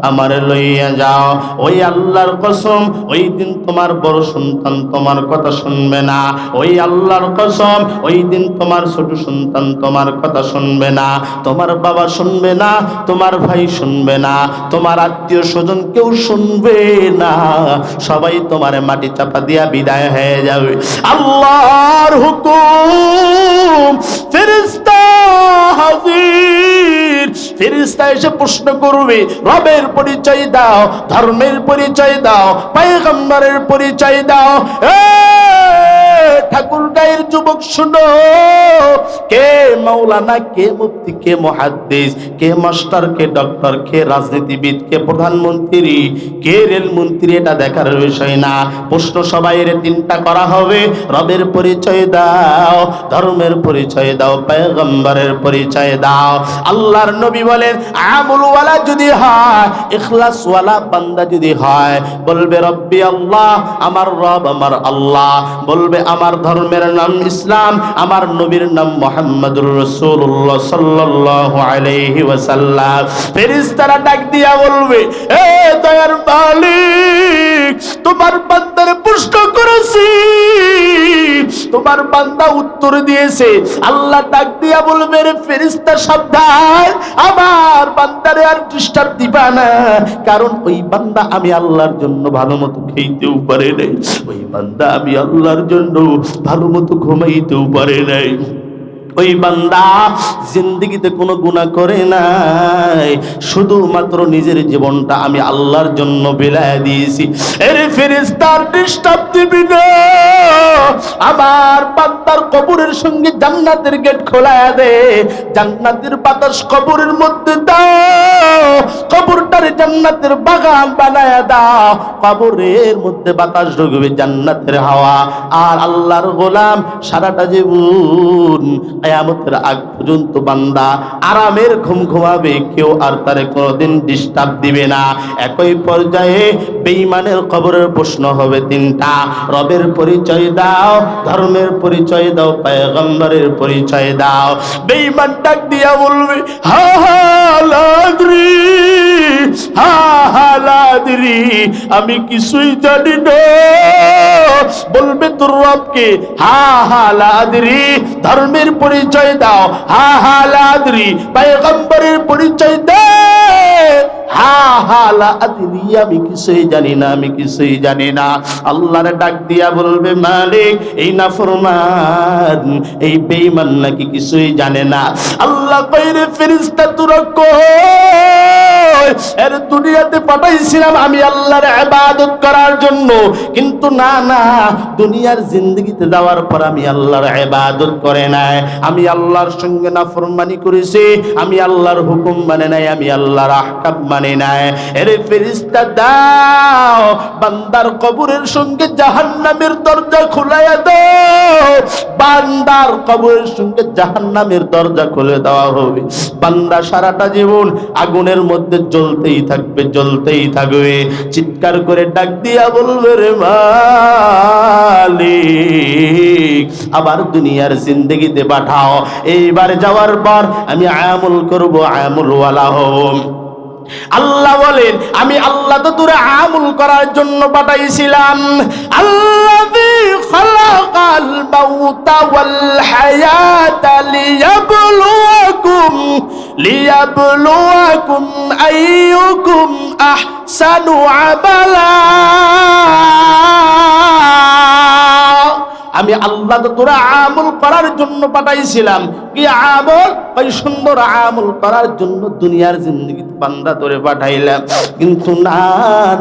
আমারে লইয়া যাও। ওই আল্লাহর কসম ওই দিন তোমার বড় সন্তান তোমার কথা শুনবে না, ওই আল্লাহর কসম ওই দিন তোমার ছোট সন্তান তোমার কথা শুনবে না, তোমার বাবা শুনবে না, তোমার ভাই শুনবে না, তোমার আত্মীয় স্বজন কেউ শুনবে না, সবাই তোমারে মাটি চাপা দিয়া বিদায় হয়ে যাবে। আল্লাহর হুকুম ফেরেশতা হাজির ফেরেশতা এসে প্রশ্ন করবে, রবের পরিচয় দাও, ধর্মের পরিচয় দাও, পয়গম্বরের পরিচয় দাও। ঠাকুর গায়ের যুবক শুনো, কে মাওলানা, কে মুফতি, কে মুহাদ্দিস, কে মাস্টার, কে ডক্টর, কে রাজনীতিবিদ, কে প্রধানমন্ত্রী, কে রেলমন্ত্রী, এটা দেখার বিষয় না। প্রশ্ন সবাইয়ের তিনটা করা হবে, রবের পরিচয় দাও, ধর্মের পরিচয় দাও, পয়গম্বরের পরিচয় দাও। আল্লাহর নবী বলেন, আমল ওয়ালা যদি হয়, ইখলাস ওয়ালা বান্দা যদি হয়, বলবে রব্বি আল্লাহ, আমার রব আমার আল্লাহ, বলবে আমার ধর্মের নাম ইসলাম, আমার নবীর নাম মুহাম্মদুর রাসূলুল্লাহ সাল্লাল্লাহু আলাইহি ওয়াসাল্লাম। ফেরেশতারা ডাক দিয়া বলবে, এ দয়ার মালিক, তোমার বান্দার প্রশ্ন করেছি, তোমার বান্দা উত্তর দিয়েছে। আল্লাহ ডাক দিয়া বলবে, রে ফেরেশতা সাবধান, আমার বান্দারে আর ডিস্টার্ব দিবা না, কারণ ওই বান্দা আমি আল্লাহর জন্য ভালো মতো খেতেও পারে নাই, ওই বান্দা আমি আল্লাহর জন্য ভালো মতো ঘুমাইতেও পারে নাই, ওই বান্দা জিন্দেগিতে কোনো গুনাহ করে নাই, শুধুমাত্র নিজের জীবনটা আমি আল্লাহর জন্য বিলায় দিয়েছি। এরে ফেরেশতার ডিস্টার্ব দিবি না, আমার বান্দার কবরের সঙ্গে জান্নাতের গেট খোলায়া দে, জান্নাতের বাতাস কবরের মধ্যে দাও, কবরটারে জান্নাতের বাগান বানায়া দাও, কবরের মধ্যে বাতাস ঢুকবে জান্নাতের হাওয়া। আর আল্লাহর গোলাম সারাটা জীবন কিয়ামতের আগ পর্যন্ত বান্দা আরামের ঘুম ঘুমাবে, কেউ আর তারে কোনোদিন ডিস্টার্ব দিবে না। একই পর্যায়ে বেঈমানের কবরের প্রশ্ন হবে তিনটা, রবের পরিচয় দাও, ধর্মের পরিচয় দাও, পয়গম্বরের পরিচয় দাও। বেঈমান ডাক দিয়া বলবে, হা হা লাদ্রি, হা হা লাদ্রি, আমি কিছুই জানি না। বলবে তোর রবকে, হা হা লাদ্রি, ধর্মের পরিচয় দাও, হা হা লাদ্রি, পয়গম্বরের পরিচয় দাও, হা হা লাদ্রি, আমি কিছুই জানি না, আমি কিছুই জানি না। আল্লাহর ডাক দিয়া বলবে, মালিক, এই নাফরমান, এই বেঈমান নাকি কিছুই জানে না। আল্লাহ কইরে, ফেরেশতা তোরা কই, এর দুনিয়াতে পাঠাইছিলাম আমি আল্লাহর ইবাদত করার জন্য, কিন্তু না না, দুনিয়ার জিন্দেগিতে যাওয়ার পর আমি আল্লাহর ইবাদত করে নাই, আমি আল্লাহর সঙ্গে নাফরমানি করেছি, আমি আল্লাহর হুকুম মানে নাই, আমি আল্লাহর আহকাম মানে নাই। এরে ফেরেশতা দাও, বান্দার কবরের সঙ্গে জাহান্নামের দরজা খুলাইয়া দাও, বান্দার কবরের সঙ্গে জাহান্নামের দরজা খুলে দেওয়া হবে। বান্দা সারাটা জীবন আগুনের মধ্যে জ্বলতেই থাকবে, জ্বলতেই থাকবে। চিৎকার করে ডাক দিয়া বলবে, রে মালিক, আবার দুনিয়ার জিন্দেগিতে পাঠাও, এইবার যাওয়ার পর আমি আমল করব, আমল ওয়ালা হব। আল্লাহ বলেন, আমি আল্লাহ তো তোরে আমল করার জন্য পাঠাইছিলাম। আল্লাযী খালাকাল মাউতা ওয়াল হায়াতা লিয়াবলুয়াকুম আইয়ুকুম আহসানু আমালা। আমি আল্লাহ তো তোরা আমল করার জন্য পাঠাইছিলাম। কি আমল? ওই সুন্দর আমল করার জন্য দুনিয়ার জিন্দগিতে বান্দা তোরে পাঠাইলাম। কিন্তু না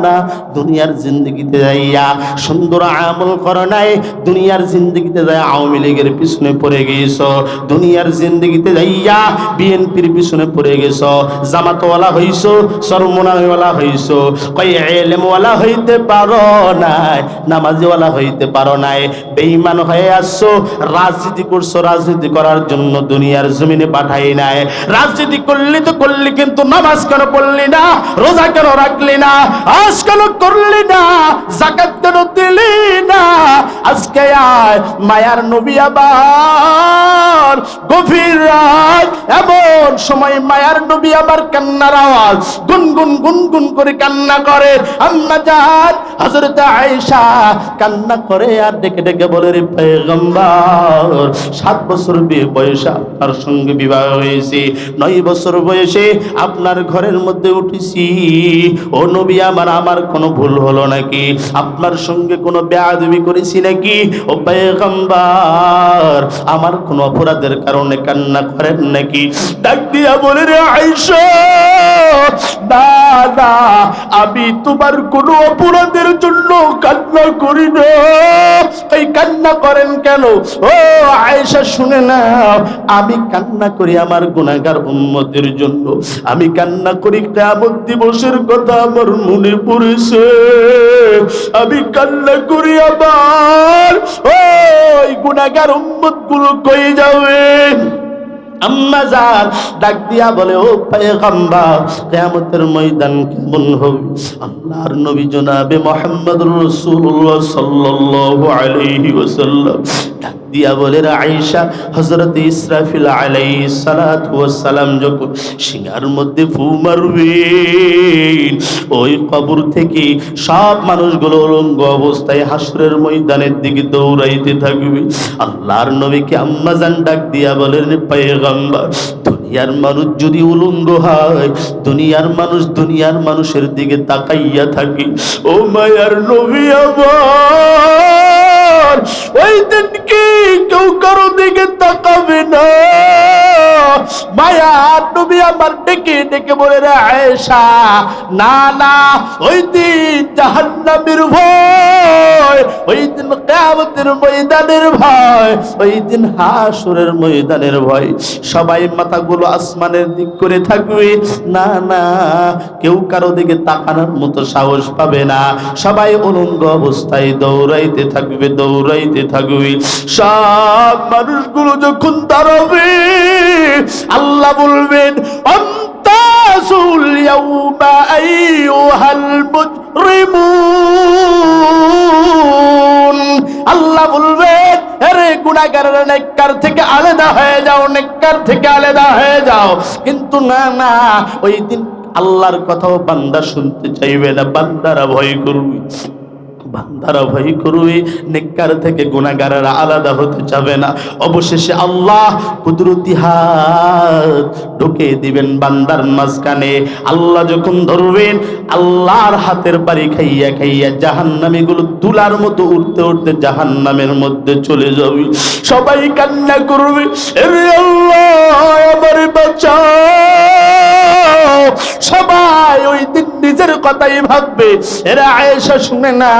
না, দুনিয়ার জিন্দগিতে যাইয়া সুন্দর আমল করো নাই, দুনিয়ার জিন্দগিতে যাই আওয়ামী লীগের পিছনে পড়ে গেছো, দুনিয়ার জিন্দগিতে যাইয়া বিএনপির পিছনে পড়ে গেছো, জামাতওয়ালা হইছো, সরমনাওয়ালা হইছো, কই ইলমওয়ালা হইতে পারো নাই, নামাজিওয়ালা হইতে পারো নাই, বেঈমান হয়ে আসছো, রাজনীতি করছো, রাজনীতি করার জন্য দুনিয়ার জমিনে পাঠাই নাই। রাজনীতি করলি তো করলি, কিন্তু নামাজ কেন পড়লি না, রোজা কেন রাখলি না, হজ কেন করলি না, যাকাত কেন দিলি না? আজকে আয় মায়ার নবী আবার গভীর রাত, এমন সময় মায়ার নবী আবার কান্নার আওয়াজ, গুনগুন গুনগুন করে কান্না করে। আম্মা জান হযরত আয়েশা কান্না করে আর ডেকে ডেকে বলে, রে পয়গম্বর, 7 বছর বয়সে আপনার সঙ্গে বিবাহ হয়েছে, 9 বছর বয়সে আপনার ঘরের মধ্যে উঠেছি। ও নবী আমার, আমার কোনো ভুল হলো নাকি? আপনার সঙ্গে কোনো বেয়াদবি করেছি নাকি? ও পয়গম্বর, আমার কোনো অপরাধের কারণে কান্না করেন নাকি? ডাক দিয়া বলে, রে আয়েশা, না না, আমি তোমার কোনো অপরাধের জন্য কান্না করি না। এই কান্না করেন কেন? ও আয়েশা, শুনে না, আমি কান্না করি আমার গুনাহগার উম্মতের জন্য। আমি কান্না করি কিয়ামত দিবসের কথা আমার মনে পড়েছে। আমি কান্না করি আমার ওই গুনাহগার উম্মত গুলো কই যাবে। আম্মা জান ডাক দিয়া বলে, ও পয়গম্বর, কিয়ামতের ময়দান কেমন হবে? আল্লাহর নবী জনাবে মুহাম্মদুর রাসূলুল্লাহ সাল্লাল্লাহু আলাইহি ওয়াসাল্লাম ডাক দিয়া বলে, আয়েশা, হযরত ইসরাফিল আলাইহিস সালাতু ওয়াস সালাম যখন সিংহার মধ্যে ফু মারবেন, ওই কবর থেকে সব মানুষগুলো উলঙ্গ অবস্থায় হাসরের ময়দানের দিকে দৌড়াইতে থাকবে। আল্লাহর নবীকে আম্মা জান ডাক দিয়া বলেন, পয়গম্বর, দুনিয়ার মানুষ যদি উলঙ্গ হয়, দুনিয়ার মানুষের দিকে তাকাইয়া থাকি, ও মায়ার নবী আমার, ওই দিন কি কেউ কারো দিকে তাকাবে না? মায়ার নবী আমার ডেকে ডেকে বলে, রে আয়েশা, না না, ওই দিন জাহান্নামের ভয়, ওই দিন কিয়ামতের ময়দানের ভয়, ওই দিন হাসরের ময়দানের ভয়। সবাই মাথাগুলো আসমানের দিক করে থাকবে, না না, কেউ কারো দিকে তাকানোর মতো সাহস পাবে না। সবাই উলঙ্গ অবস্থায় দৌড়াইতে থাকবে, দৌড়াইতে থাকবে। সব মানুষগুলো যখন দাঁড়াবে, আল্লাহ বলবেন, আমতাজুল ইয়াউমা আইয়ুহাল মুজরিমুন। আল্লাহ বলবেন, আরে গুনাহগাররা নেককার থেকে আলাদা হয়ে যাও, নেককার থেকে আলাদা হয়ে যাও। কিন্তু না না, ওই দিন আল্লাহর কথাও বান্দা শুনতে চাইবে না, বান্দারা ভয় করবে, বান্দারা ভয় করবে, নেককার থেকে গুনাহগাররা আলাদা হতে চাবে না। অবশেষে আল্লাহ কুদরতি হাত ঢুকে দিবেন বান্দার মাঝখানে। আল্লাহ যখন ধরবেন, আল্লাহর হাতের বাড়ি খাইয়া খাইয়া জাহান্নামীগুলো তুলার মতো উঠতে উঠতে জাহান্নামের মধ্যে চলে যাবে। সবাই কান্না করবে, হে আল্লাহ, আমারে বাঁচাও। সবাই ওই দিন নিজের কথাই ভাববে। এরা আয়েশা, শুনে না,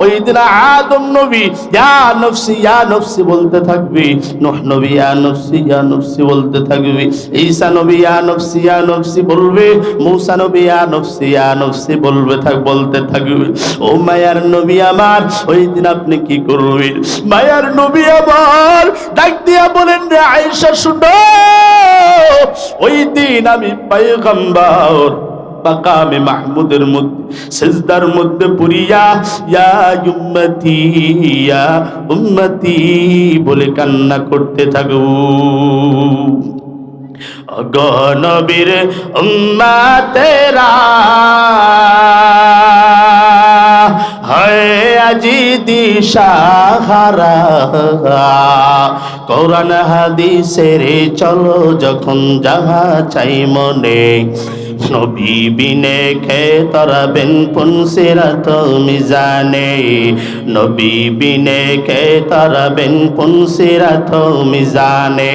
ওই দিন আদম নবী ইয়া নফসি ইয়া নফসি বলতে থাকবে, নূহ নবী ইয়া নফসি ইয়া নফসি বলতে থাকবে, ঈসা নবী ইয়া নফসি ইয়া নফসি বলবে, মূসা নবী ইয়া নফসি ইয়া নফসি বলতে থাকবে। ও মায়ার নবী আমার, ওই দিন আপনি কি করবেন? মায়ার নবী আমার ডাক দিয়া বলেন, রে আয়েশা, শুনো, ওই দিন আমি পয়গম্বর মাকামে মাহমুদের মধ্যে সিজদার মধ্যে পড়িয়া ইয়া উম্মতি ইয়া উম্মতি বলে কান্না করতে থাকব। ওগো নবীর উম্মতেরা, হয় আজি দিশাহারা, কোরআন হাদিসের চলো যখন যাহা চাই মনে, নবী বিনে খে তরাবেন পুনসিরাত মিজানে, নবী বিনে খে তরাবেন পুনসিরাত মিজানে।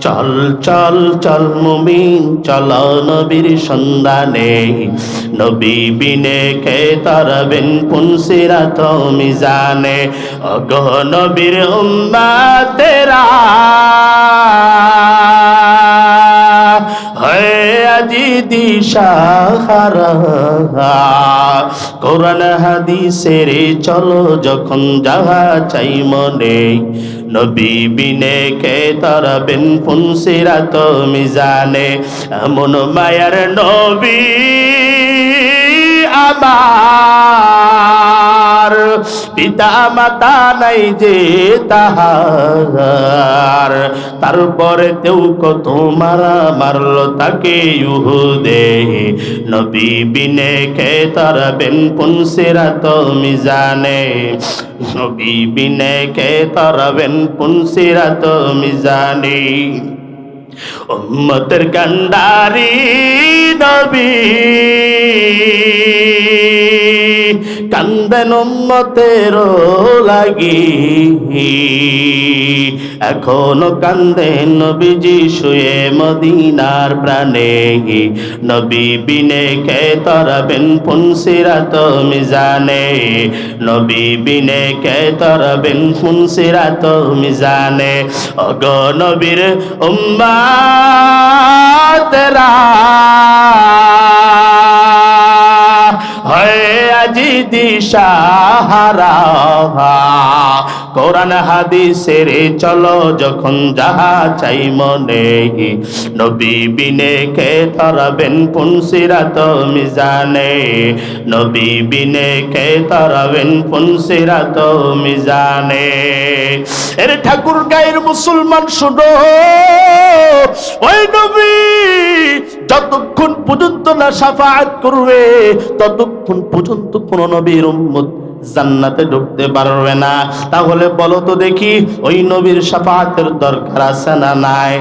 চল চল চল মুমিন, চল নবীর সন্ধানে, নবী বিনে খে তরাবেন পুনসিরাত মিজানে। ওগো নবীর উম্মতেরা, হয় আজি দিশাহারা, কোরআন হাদিসের চলো যখন যাহা চাই মনে, নবী বিনে কে তরাবেন পুনসিরাত মিজানে। এমন মায়ার নবী আমার, পিতা মাতা নাই যে তাহার, তারপরে তেও কত মারা মারলো তাকে ইহুদে, নবী বিনে কে তরাবেন পুনসিরাত মিজানে, নবী বিনে কে তরাবেন পুনসিরাত মিজানে। উম্মতের কান্ডারি নবী, কান্দেন উম্মতের লাগি, এখনো কান্দেন নবীজি শুয়ে মদিনার প্রাণে। নবী বিনে কে তরবেন ফুনসিরাত মিজানে, নবী বিনে কে তরবেন ফুনসিরাত মিজানে। ওগো নবীর উম্মতেরা হয় আজি দিশাহারা, কোরআন হাদিসের চলো যখন যাহা চাই মনে, নবী বিনে কে তরবেন ফুনসিরাত মিজানে, নবী বিনে কে তরবেন ফুনসিরাত মিজানে। এর ঠাকুর গায়ের মুসলমান শুনো, ওই নবী যতক্ষণ পর্যন্ত না শাফাআত করবে ততক্ষণ পর্যন্ত কোন নবীর উম্মত জান্নাতে ঢুকতে পারবে না। তাহলে বলো তো দেখি, ওই নবীর শাফাআতের দরকার আছে না নাই?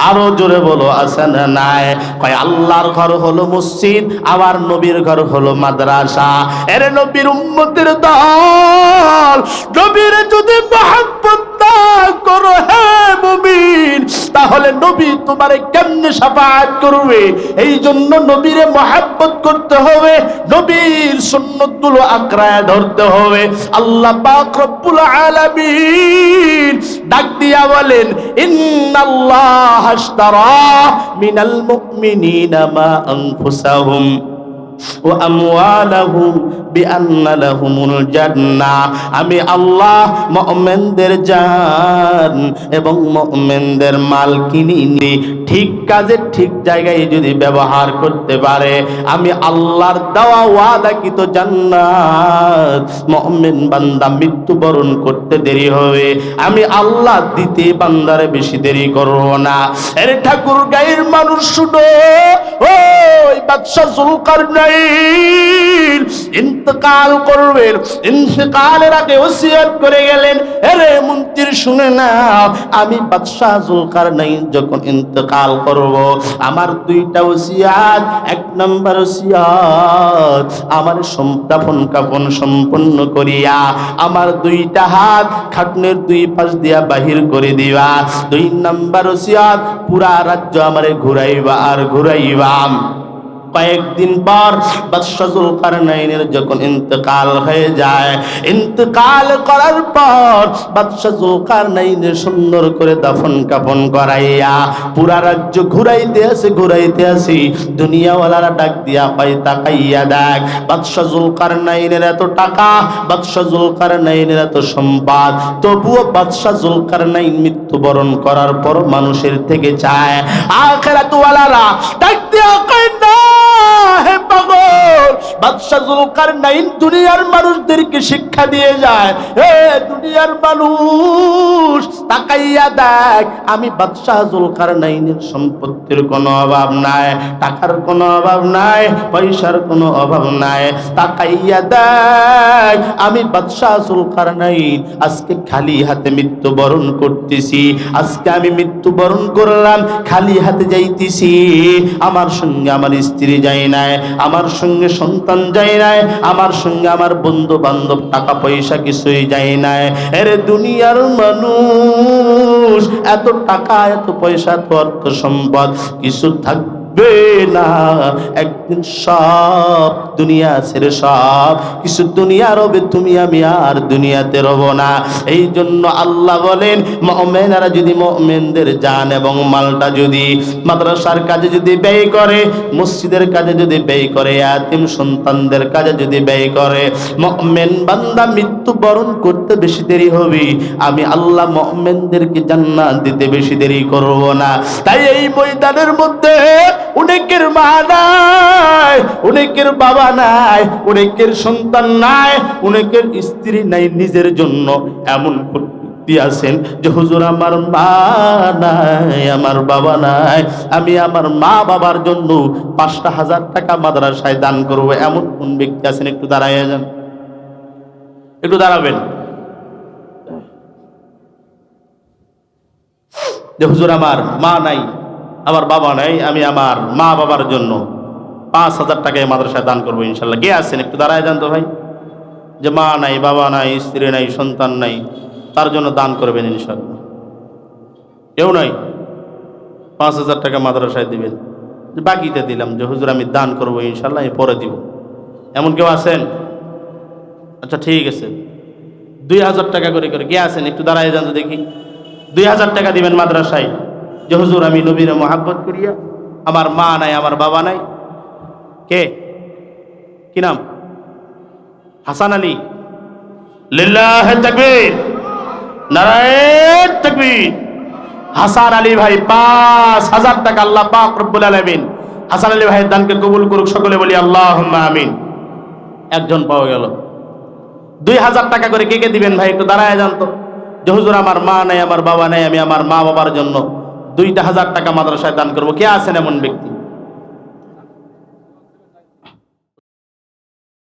আরো জোরে বলো, আছে না নাই? কয় আল্লাহর ঘর হলো মসজিদ, আবার নবীর ঘর হলো মাদ্রাসা। এর নবীর উম্মতের দল, নবীর যদি মহব্বত না করো হে মুমিন, তাহলে নবী তোমারে কেমনে শাফাআত করবে? এই জন্য নবীরে মহব্বত করতে হবে, নবীর সুন্নতগুলো আঁকড়ায় ধরতে হবে। আল্লাহ পাক রব্বুল আলামিন ডাক দিয়া বলেন, ইন্নাল্লাহ আশতারা মিনাল মুমিনিনা মা আনফুসাহুম ওয়া আমওয়ালাহুম বিআন্না লাহুমুল জান্নাহ। আমি আল্লাহ মুমিনদের জান এবং মুমিনদের মাল কিনি ঠিক কাজে ঠিক জায়গায় যদি ব্যবহার করতে পারে, আমি আল্লাহর দেওয়া ওয়াদাকৃত জান্নাত মুমিন বান্দা মৃত্যুবরণ করতে দেরি হবে, আমি আল্লাহ দিতে বান্দারে বেশি দেরি করব না। এর ঠাকুর গায়ের মানুষ শুনো, ওই বাদশা জুলকারনাইন ইন্তেকাল করবেন, ইন্তেকালের আগে ওসিয়ত করে গেলেন, আরে মন্ত্রী শুনে নাও, আমি বাদশা জুলকারনাইন যখন ইন্তেকাল করব, আমার দুইটা ওসিয়ত। এক নম্বর ওসিয়ত, আমার দাফন কাফন সম্পন্ন করিয়া আমার দুইটা হাত খাটনের দুই পাশ দিয়া বাহির করে দিবা। দুই নম্বর ওসিয়ত, পুরা রাজ্য আমারে ঘুরাইবা আর ঘুরাইবা। কয়েকদিন পর বাদশা জুলকারনাইনের যখন ইন্তেকাল হয়ে যায়, ইন্তেকাল করার পর বাদশা জুলকারনাইনের সুন্দর করে দাফন কাফন করাইয়া পুরা রাজ্য ঘুরাইতে আসি। দুনিয়াওয়ালারা ডাক দিয়া পাই, তাকাইয়া দেখ বাদশা জুলকারনাইনের এত টাকা, বাদশা জুলকারনাইনের এত সম্পদ, তবুও বাদশা জুলকারনাইন মৃত্যুবরণ করার পর মানুষের থেকে চায়। আখিরাতওয়ালারা ডাক দিয়া কয় না হে পাগল, বাদশা জুলকারনাইন দুনিয়ার মানুষদেরকে শিক্ষা দিয়ে যায়, হে দুনিয়ার মানুষ তাকাইয়া দেখ, আমি বাদশা জুলকারনাইনের সম্পত্তির কোনো অভাব নাই, টাকার কোনো অভাব নাই, পয়সার কোনো অভাব নাই। তাকাইয়া দেখ, আমি বাদশা জুলকারনাইন আজকে খালি হাতে মৃত্যুবরণ করতেছি, আজকে আমি মৃত্যুবরণ করলাম, খালি হাতে যাইতেছি। আমার সঙ্গে আমার স্ত্রী যায় নাই, আমার সঙ্গে সন্তান যায় নাই, আমার সঙ্গে আমার বন্ধু বান্ধব টাকা পয়সা কিছুই যায় নাই। এরে দুনিয়ার মানুষ, এত টাকা এত পয়সা এত অর্থ সম্পদ কিছু থাকবে না, একদিন সব দুনিয়া ছেড়ে সব কিছু দুনিয়া রবে, তুমি আমি আর দুনিয়াতে রব না। এই জন্য আল্লাহ বলেন, মুমিনেরা যদি মুমিনদের জান এবং মালটা যদি মাদ্রাসার কাজে যদি ব্যয় করে, মসজিদের কাজে যদি ব্যয় করে, ইয়াতিম সন্তানদের কাজে যদি ব্যয় করে, মুমিন বান্দা মৃত্যুবরণ করতে বেশি দেরি হবে, আমি আল্লাহ মুমিনদেরকে জান্নাত দিতে বেশি দেরি করব না। তাই এই ময়দানের মধ্যে অনেকের মা নাই, অনেকের বাবা নাই, অনেকের সন্তান নাই, অনেকের স্ত্রী নাই, নিজের জন্য এমন আছেন যে হুজুর আমার মা নাই, আমার বাবা নাই, আমি আমার মা বাবার জন্য ৫,০০০ টাকা মাদ্রাসায় দান করব, এমন কোন ব্যক্তি আছেন? একটু দাঁড়াইয়া যান, একটু দাঁড়াবেন। যে হুজুর আমার মা নাই, আমার বাবা নাই, আমি আমার মা বাবার জন্য 5,000 টাকা এই মাদ্রাসায় দান করবো ইনশাল্লাহ। কে আছেন একটু দাঁড়ায় যান তো ভাই, যে মা নাই, বাবা নাই, স্ত্রী নাই, সন্তান নাই, তার জন্য দান করবেন ইনশাল্লাহ। কেউ নাই? 5,000 টাকা মাদ্রাসায় দিবেন, যে বাকিতে দিলাম, যে হুজুর আমি দান করবো ইনশাল্লাহ, পরে দিব, এমন কেউ আছেন? আচ্ছা ঠিক আছে, 2,000 টাকা করে করে কে আছেন একটু দাঁড়ায় যান তো দেখি। 2,000 টাকা দিবেন মাদ্রাসায়, যে হুজুর আমি নবীরে মোহাব্বত করিয়া, আমার মা নাই, আমার বাবা নাই। কে? কি নাম? হাসান আলী। লিল্লাহে তাকবীর, নারায়ে তাকবীর। হাসান আলী ভাই 5,000 টাকা আল্লাহ পাক রব্বুল আলামিন হাসান আলী ভাইয়ের দানকে কবুল করুক, সকলে বলি আল্লাহুম্মা আমিন। একজন পাওয়া গেল। 2,000 টাকা করে কে কে দিবেন ভাই একটু দাঁড়ায় যান তো, যে হুজুর আমার মা নাই, আমার বাবা নাই, আমি আমার মা বাবার জন্য 2,000 টাকা মাদ্রাসায় দান করবো। কে আছেন এমন ব্যক্তি?